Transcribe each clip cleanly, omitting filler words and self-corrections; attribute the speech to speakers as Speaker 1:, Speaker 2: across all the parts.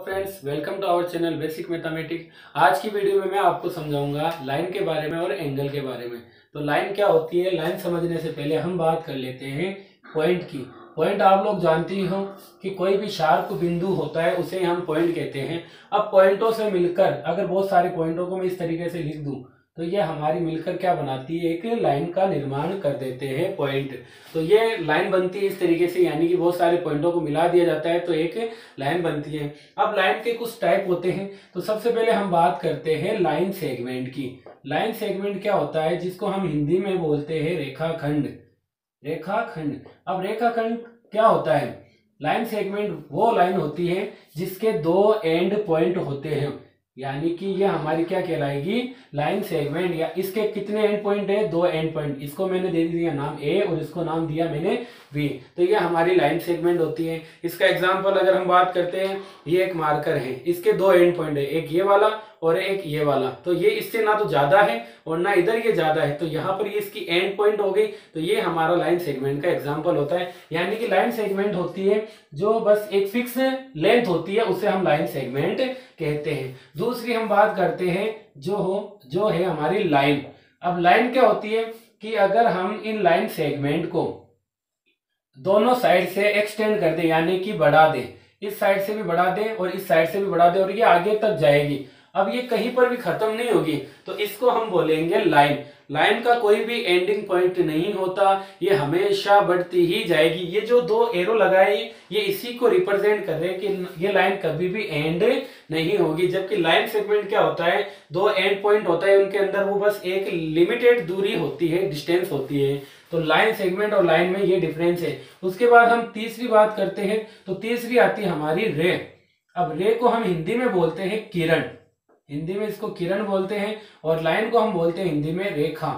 Speaker 1: Friends, welcome to our channel basic mathematics. आज की video में मैं आपको समझाऊंगा लाइन के बारे में और एंगल के बारे में। तो लाइन क्या होती है, लाइन समझने से पहले हम बात कर लेते हैं पॉइंट की। पॉइंट आप लोग जानते ही हो कि कोई भी शार्प बिंदु होता है उसे हम पॉइंट कहते हैं। अब पॉइंटों से मिलकर अगर बहुत सारे पॉइंटों को मैं इस तरीके से लिख दूं तो ये हमारी मिलकर क्या बनाती है, एक लाइन का निर्माण कर देते हैं पॉइंट। तो ये लाइन बनती है इस तरीके से, यानी कि बहुत सारे पॉइंटों को मिला दिया जाता है तो एक लाइन बनती है। अब लाइन के कुछ टाइप होते हैं, तो सबसे पहले हम बात करते हैं लाइन सेगमेंट की। लाइन सेगमेंट क्या होता है, जिसको हम हिंदी में बोलते हैं रेखाखंड। रेखाखंड। अब रेखाखंड क्या होता है, लाइन सेगमेंट वो लाइन होती है जिसके दो एंड पॉइंट होते हैं, यानी कि ये हमारी क्या कहलाएगी, लाइन सेगमेंट। या इसके कितने एंड पॉइंट है, दो एंड पॉइंट। इसको मैंने दे दिया नाम ए और इसको नाम दिया मैंने बी, तो ये हमारी लाइन सेगमेंट होती है। इसका एग्जांपल अगर हम बात करते हैं, ये एक मार्कर है, इसके दो एंड पॉइंट है, एक ये वाला और एक ये वाला। तो ये इससे ना तो ज्यादा है और ना इधर ये ज्यादा है, तो यहाँ पर ये इसकी एंड पॉइंट हो गई। तो ये हमारा लाइन सेगमेंट का एग्जांपल होता है। यानी कि लाइन सेगमेंट होती है जो बस एक फिक्स लेंथ होती है, उसे हम लाइन सेगमेंट कहते हैं। दूसरी हम बात करते हैं जो है हमारी लाइन। अब लाइन क्या होती है कि अगर हम इन लाइन सेगमेंट को दोनों साइड से एक्सटेंड कर दें, यानी कि बढ़ा दें, इस साइड से भी बढ़ा दें और इस साइड से भी बढ़ा दें और ये आगे तक जाएगी, अब ये कहीं पर भी खत्म नहीं होगी, तो इसको हम बोलेंगे लाइन। लाइन का कोई भी एंडिंग पॉइंट नहीं होता, ये हमेशा बढ़ती ही जाएगी। ये जो दो एरो लगाए ये इसी को रिप्रेजेंट कर रहे हैं कि ये लाइन कभी भी एंड नहीं होगी। जबकि लाइन सेगमेंट क्या होता है, दो एंड पॉइंट होता है, उनके अंदर वो बस एक लिमिटेड दूरी होती है, डिस्टेंस होती है। तो लाइन सेगमेंट और लाइन में ये डिफरेंस है। उसके बाद हम तीसरी बात करते हैं, तो तीसरी आती है हमारी रे। अब रे को हम हिंदी में बोलते हैं किरण, हिंदी में इसको किरण बोलते हैं, और लाइन को हम बोलते हैं हिंदी में रेखा।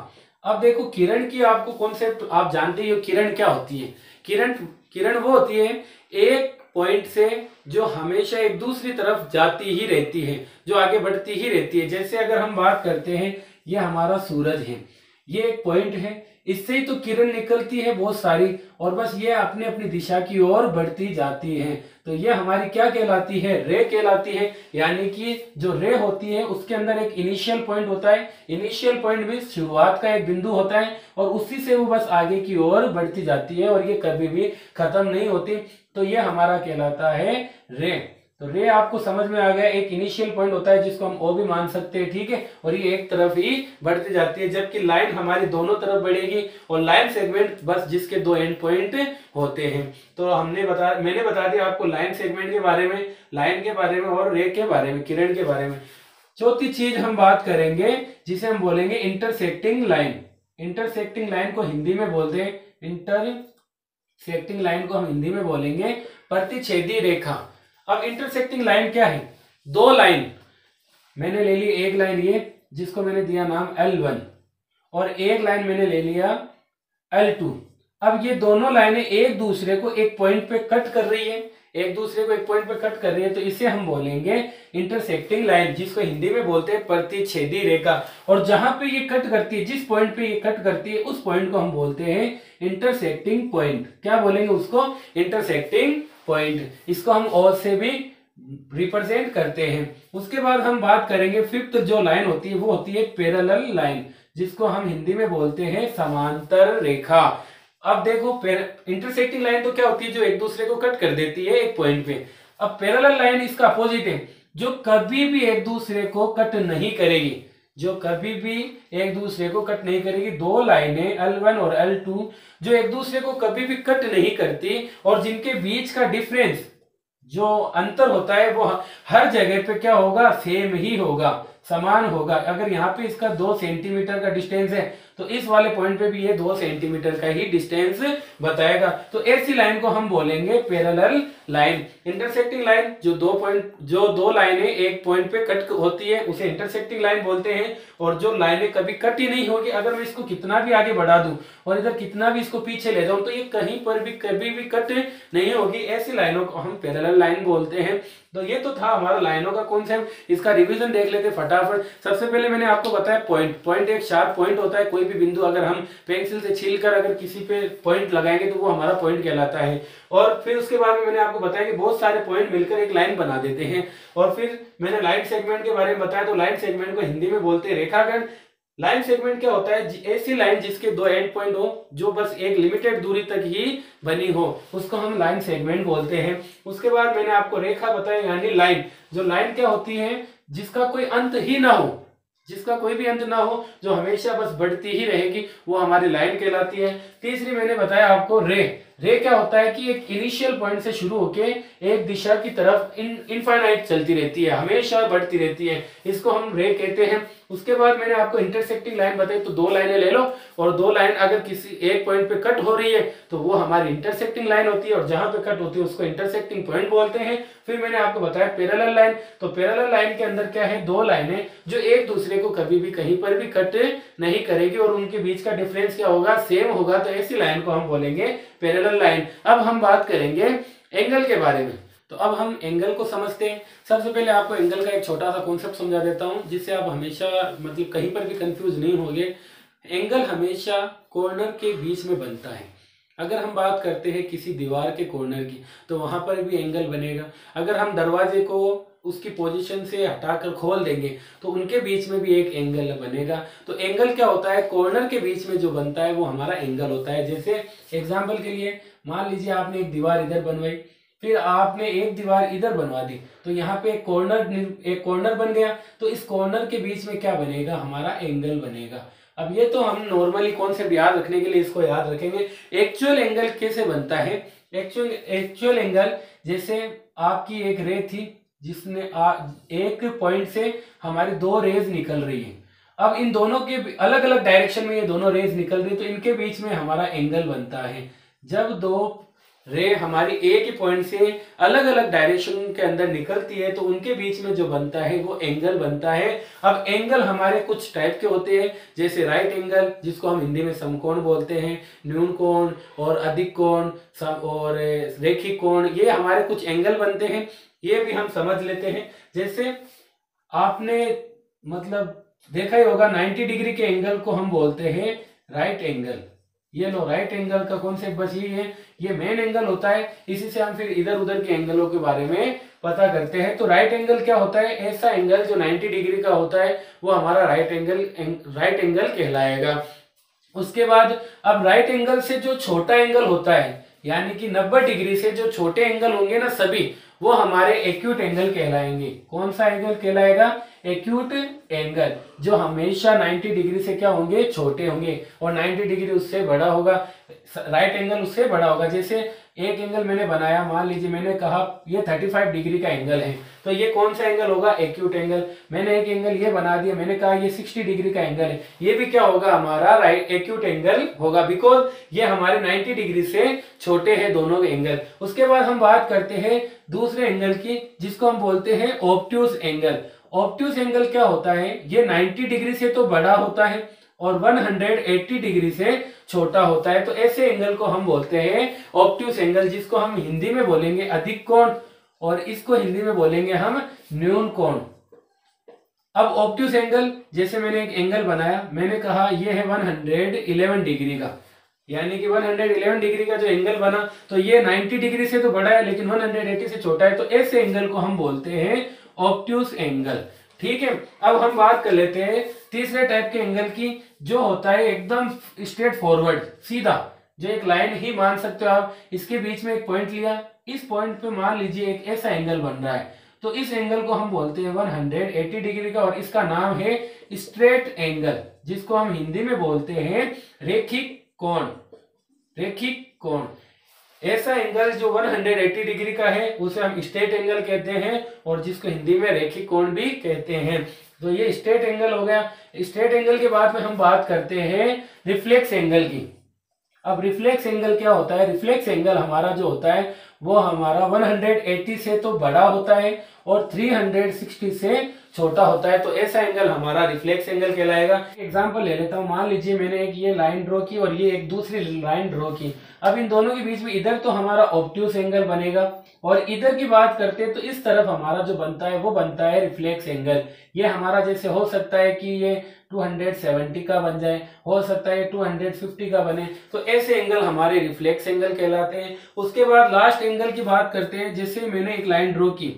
Speaker 1: अब देखो किरण की आपको कॉन्सेप्ट आप जानते ही हो, किरण क्या होती है। किरण वो होती है एक पॉइंट से जो हमेशा एक दूसरी तरफ जाती ही रहती है, जो आगे बढ़ती ही रहती है। जैसे अगर हम बात करते हैं, ये हमारा सूरज है, ये एक पॉइंट है, इससे ही तो किरण निकलती है बहुत सारी, और बस ये अपनी अपनी दिशा की ओर बढ़ती जाती है। तो ये हमारी क्या कहलाती है, रे कहलाती है। यानी कि जो रे होती है उसके अंदर एक इनिशियल पॉइंट होता है, इनिशियल पॉइंट भी शुरुआत का एक बिंदु होता है, और उसी से वो बस आगे की ओर बढ़ती जाती है और ये कभी भी खत्म नहीं होती। तो ये हमारा कहलाता है रे। तो रे आपको समझ में आ गया, एक इनिशियल पॉइंट होता है जिसको हम ओ भी मान सकते हैं, ठीक है, और ये एक तरफ ही बढ़ती जाती है। जबकि लाइन हमारी दोनों तरफ बढ़ेगी, और लाइन सेगमेंट बस जिसके दो एंड पॉइंट होते हैं। तो मैंने बता दिया आपको लाइन सेगमेंट के बारे में, लाइन के बारे में और रे के बारे में, किरण के बारे में। चौथी चीज हम बात करेंगे जिसे हम बोलेंगे इंटरसेक्टिंग लाइन। इंटरसेक्टिंग लाइन को हिंदी में बोलते हैं, इंटरसेक्टिंग लाइन को हम हिंदी में बोलेंगे प्रतिच्छेदी रेखा। अब इंटरसेक्टिंग लाइन क्या है, दो लाइन मैंने ले ली, एक लाइन ये जिसको मैंने दिया नाम L1 और एक लाइन मैंने ले लिया L2। अब ये दोनों लाइनें एक दूसरे को एक पॉइंट पे कट कर रही है, एक दूसरे को एक पॉइंट पे कट कर रही है, तो इसे हम बोलेंगे इंटरसेक्टिंग लाइन, जिसको हिंदी में बोलते हैं प्रतिच्छेदी रेखा। और जहां पे ये कट करती है, जिस पॉइंट पे ये कट करती है, उस पॉइंट को हम बोलते हैं इंटरसेक्टिंग पॉइंट। क्या बोलेंगे उसको, इंटरसेक्टिंग पॉइंट। इसको हम और से भी रिप्रेजेंट करते हैं। उसके बाद हम बात करेंगे फिफ्थ जो लाइन होती है, वो होती है पैरेलल लाइन, जिसको हम हिंदी में बोलते हैं समांतर रेखा। अब देखो इंटरसेक्टिंग लाइन तो क्या होती है, जो एक दूसरे को कट कर देती है एक पॉइंट पे। अब पैरेलल लाइन इसका अपोजिट है, जो कभी भी एक दूसरे को कट नहीं करेगी, जो कभी भी एक दूसरे को कट नहीं करेगी। दो लाइनें L1 और L2 जो एक दूसरे को कभी भी कट नहीं करती, और जिनके बीच का डिफरेंस जो अंतर होता है वो हर जगह पे क्या होगा, सेम ही होगा, समान होगा। अगर यहाँ पे इसका 2 सेंटीमीटर का डिस्टेंस है, तो इस वाले पॉइंट पे भी ये 2 सेंटीमीटर का ही डिस्टेंस बताएगा। तो ऐसी लाइन को हम बोलेंगे पैरेलल लाइन। इंटरसेक्टिंग लाइन जो दो लाइनें एक पॉइंट पे कट होती है, उसे इंटरसेक्टिंग लाइन बोलते हैं। और जो लाइनें कभी कट ही नहीं होगी, अगर मैं इसको कितना भी आगे बढ़ा दूं और इधर कितना भी इसको पीछे ले जाऊं, तो ये कहीं पर भी कभी भी कट नहीं होगी, ऐसी लाइनों को हम पैरेलल लाइन बोलते हैं। तो ये तो था हमारा लाइनों का कॉन्सेप्ट। इसका रिवीजन देख लेते फटाफट। सबसे पहले मैंने आपको बताया पॉइंट एक शार्प पॉइंट होता है। कोई भी बिंदु अगर हम पेंसिल से छील कर अगर किसी पे पॉइंट लगाएंगे तो वो हमारा पॉइंट कहलाता है। और फिर उसके बाद में मैंने आपको बताया कि बहुत सारे पॉइंट मिलकर एक लाइन बना देते हैं। और फिर मैंने लाइन सेगमेंट के बारे में बताया, तो लाइन सेगमेंट को हिंदी में बोलते हैं रेखाखंड। लाइन सेगमेंट क्या होता है? ऐसी लाइन जिसके दो एंड पॉइंट हो, जो बस एक लिमिटेड दूरी तक ही बनी हो, उसको हम लाइन सेगमेंट बोलते हैं। उसके बाद मैंने आपको रेखा बताया यानी लाइन। जो लाइन क्या होती है? जिसका कोई अंत ही ना हो, जिसका कोई भी अंत ना हो, जो हमेशा बस बढ़ती ही रहेगी, वो हमारी लाइन कहलाती है। तीसरी मैंने बताया आपको रे क्या होता है कि एक इनिशियल पॉइंट से शुरू होके एक दिशा की तरफ इनफाइनाइट चलती रहती है, हमेशा बढ़ती रहती है, इसको हम रे कहते हैं। उसके बाद मैंने आपको इंटरसेक्टिंग लाइन बताई, तो दो लाइनें ले लो और दो लाइन अगर किसी एक पॉइंट पे कट हो रही है तो वो हमारी इंटरसेक्टिंग लाइन होती है, और जहां पे कट होती है उसको इंटरसेक्टिंग पॉइंट बोलते हैं। फिर मैंने आपको बताया पैरेलल लाइन। तो पैरेलल लाइन के अंदर क्या है? दो लाइनें जो एक दूसरे को कभी भी कहीं पर भी कट नहीं करेगी और उनके बीच का डिफरेंस क्या होगा? सेम होगा। तो ऐसी लाइन को हम बोलेंगे पैरेलल लाइन। अब हम बात करेंगे एंगल के बारे में। तो अब हम एंगल को समझते हैं। सबसे पहले आपको एंगल का एक छोटा सा कॉन्सेप्ट समझा देता हूं, जिससे आप हमेशा मतलब कहीं पर भी कंफ्यूज नहीं होंगे। एंगल हमेशा कॉर्नर के बीच में बनता है। अगर हम बात करते हैं किसी दीवार के कॉर्नर की, तो वहां पर भी एंगल बनेगा। अगर हम दरवाजे को उसकी पोजीशन से हटाकर खोल देंगे तो उनके बीच में भी एक एंगल बनेगा। तो एंगल क्या होता है? कॉर्नर के बीच में जो बनता है वो हमारा एंगल होता है। जैसे एग्जांपल के लिए मान लीजिए आपने एक दीवार इधर बनवाई, फिर आपने एक दीवार इधर बनवा दी, तो यहाँ पे एक कॉर्नर बन गया। तो इस कॉर्नर के बीच में क्या बनेगा? हमारा एंगल बनेगा। अब ये तो हम नॉर्मली कॉन्सेप्ट याद रखने के लिए इसको याद रखेंगे। एक्चुअल एंगल कैसे बनता है? एक्चुअल एंगल, जैसे आपकी एक रे थी जिसने एक पॉइंट से हमारी दो रेज निकल रही है। अब इन दोनों के अलग अलग डायरेक्शन में ये दोनों रेज निकल रही है, तो इनके बीच में हमारा एंगल बनता है। जब दो रे हमारी एक ही पॉइंट से अलग अलग डायरेक्शन के अंदर निकलती है तो उनके बीच में जो बनता है वो एंगल बनता है। अब एंगल हमारे कुछ टाइप के होते हैं, जैसे राइट एंगल जिसको हम हिंदी में समकोण बोलते हैं, न्यून कोण और अधिक कोण और रेखिक कोण, ये हमारे कुछ एंगल बनते हैं। ये भी हम समझ लेते हैं। जैसे आपने मतलब देखा ही होगा 90 डिग्री के एंगल को हम बोलते हैं राइट एंगल। ये लो राइट एंगल का कॉन्सेप्ट बस यही है, ये मेन एंगल होता है। इसी से हम फिर इधर उधर के एंगलों के बारे में पता करते हैं। तो राइट एंगल क्या होता है? ऐसा एंगल जो 90 डिग्री का होता है वो हमारा राइट एंगल कहलाएगा। उसके बाद अब राइट एंगल से जो छोटा एंगल होता है, यानी कि 90 डिग्री से जो छोटे एंगल होंगे ना सभी, वो हमारे एक्यूट एंगल कहलाएंगे। कौन सा एंगल कहलाएगा? एक्यूट एंगल, जो हमेशा 90 डिग्री से क्या होंगे? छोटे होंगे, और 90 डिग्री उससे बड़ा होगा, राइट एंगल उससे बड़ा होगा। जैसे एक एंगल मैंने बनाया, मान लीजिए मैंने कहा ये 35 डिग्री का एंगल है, तो ये कौन सा एंगल होगा? Acute angle. मैंने एक एंगल ये बना दिया, मैंने कहा ये 60 डिग्री का एंगल है, ये भी क्या होगा? हमारा राइट एक्यूट एंगल होगा, बिकॉज ये हमारे 90 डिग्री से छोटे हैं दोनों एंगल। उसके बाद हम बात करते हैं दूसरे एंगल की, जिसको हम बोलते हैं ऑब्ट्यूज एंगल। ऑब्ट्यूज एंगल क्या होता है? ये 90 डिग्री से तो बड़ा होता है और 180 डिग्री से छोटा होता है। तो ऐसे एंगल को हम बोलते हैं ऑब्ट्यूज एंगल, जिसको हम हिंदी में बोलेंगे अधिक कोण और इसको हिंदी में बोलेंगे हम न्यून कोण। अब ऑब्ट्यूज एंगल, जैसे मैंने एक एंगल बनाया, मैंने कहा ये है 111 डिग्री का, यानी कि 111 डिग्री का जो एंगल बना, तो ये 90 डिग्री से तो बड़ा है लेकिन 180 से छोटा है। तो ऐसे एंगल को हम बोलते हैं ऑब्ट्यूज एंगल। ठीक है, अब हम बात कर लेते हैं तीसरे टाइप के एंगल की, जो होता है एकदम स्ट्रेट फॉरवर्ड, सीधा, जो एक लाइन ही मान सकते हो आप। इसके बीच में एक पॉइंट लिया, इस पॉइंट पे मान लीजिए एक ऐसा एंगल बन रहा है, तो इस एंगल को हम बोलते हैं 180 डिग्री का, और इसका नाम है स्ट्रेट एंगल, जिसको हम हिंदी में बोलते हैं रेखिक कोण। रेखिक कोण, ऐसा एंगल जो 180 डिग्री का है उसे हम स्ट्रेट एंगल कहते हैं, और जिसको हिंदी में रेखिक कोण भी कहते हैं। तो ये स्ट्रेट एंगल हो गया। स्ट्रेट एंगल के बाद में हम बात करते हैं रिफ्लेक्स एंगल की। अब रिफ्लेक्स एंगल क्या होता है? रिफ्लेक्स एंगल हमारा जो होता है वो हमारा 180 से तो बड़ा होता है और 360 से छोटा होता है। तो ऐसा एंगल हमारा रिफ्लेक्स एंगल कहलाएगा। एग्जांपल ले लेता हूं, मान लीजिए मैंने एक ये लाइन ड्रॉ की और ये एक दूसरी लाइन ड्रॉ की। अब इन दोनों के बीच में इधर तो हमारा ऑब्ट्यूस एंगल बनेगा, और इधर की बात करते हैं तो इस तरफ हमारा जो बनता है वो बनता है रिफ्लेक्स एंगल। ये हमारा जैसे हो सकता है कि ये 270 का बन जाए, हो सकता है 250 का बने, तो ऐसे एंगल हमारे रिफ्लेक्स एंगल कहलाते हैं। उसके बाद लास्ट एंगल की बात करते हैं। जैसे मैंने एक लाइन ड्रॉ की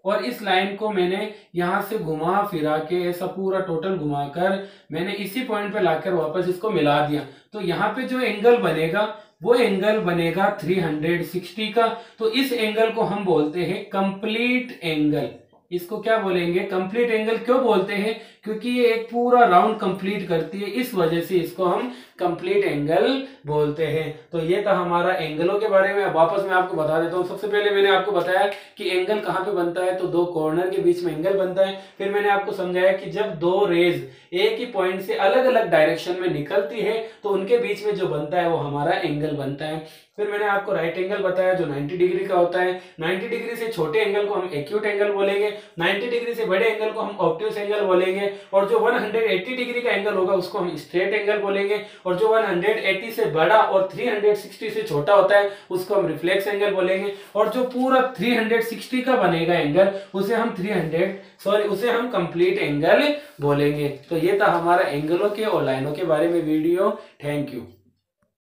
Speaker 1: और इस लाइन को मैंने यहां से घुमा फिरा के ऐसा पूरा टोटल घुमाकर मैंने इसी पॉइंट पे लाकर वापस इसको मिला दिया, तो यहाँ पे जो एंगल बनेगा वो एंगल बनेगा 360 का। तो इस एंगल को हम बोलते हैं कंप्लीट एंगल। इसको क्या बोलेंगे? Complete angle. क्यों बोलते हैं? क्योंकि ये एक पूरा राउंड कंप्लीट करती है, इस वजह से इसको हम कंप्लीट एंगल बोलते हैं। तो ये था हमारा एंगलों के बारे में। अब वापस मैं आपको बता देता हूँ। सबसे पहले मैंने आपको बताया कि एंगल कहाँ पे बनता है, तो दो कॉर्नर के बीच में एंगल बनता है। फिर मैंने आपको समझाया कि जब दो रेज एक ही पॉइंट से अलग अलग डायरेक्शन में निकलती है तो उनके बीच में जो बनता है वो हमारा एंगल बनता है। फिर मैंने आपको राइट एंगल बताया जो 90 डिग्री का होता है। 90 डिग्री से छोटे एंगल को हम एक्यूट एंगल बोलेंगे, 90 डिग्री से बड़े एंगल को हम ऑब्ट्यूस एंगल बोलेंगे, और जो 180 डिग्री का एंगल होगा उसको हम स्ट्रेट एंगल बोलेंगे, और जो 180 से बड़ा और 360 से छोटा होता है उसको हम रिफ्लेक्स एंगल बोलेंगे, और जो पूरा 360 का बनेगा एंगल उसे हम कंप्लीट एंगल बोलेंगे। तो ये था हमारा एंगलों के और लाइनों के बारे में वीडियो। Thank you.